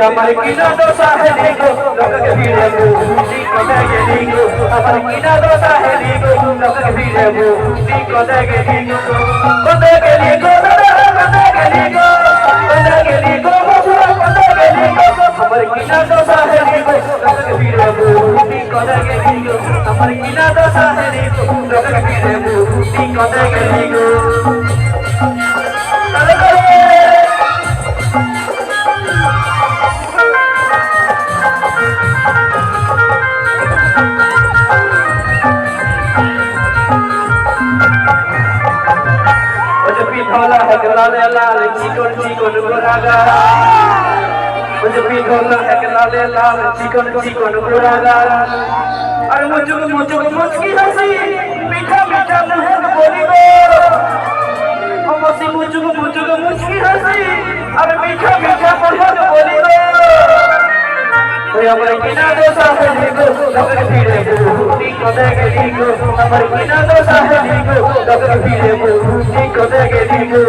আমার কিনা দোষা হে লিগো লোককে ভিড়ে বুঝি কদে লিগো আমার কিনা দোষা হে লিগো লোককে ভিড়ে বুঝি কদে লিগো কদে লিগো কদে লিগো কদে লিগো কদে লিগো আমার কিনা দোষা হে লিগো লোককে ভিড়ে বুঝি কদে লিগো আমার কিনা দোষা হে লিগো লোককে ভিড়ে বুঝি কদে লিগো पिघला है लाले लाल चिकन चिकन गोरागा मुझे पिघला है लाले लाल चिकन चिकन गोरागा और मुझे मुझकी हंसी मीठा मीठा मुंह बोली गो हमसे मुझे मुझकी हंसी और मीठा मीठा मुंह बोली गो ओए हमर किना दोसा है लिगो लगन फिरे बुटी कदे लिगो हमर किना दोसा है लिगो लगन फिरे बुटी कदे लिगो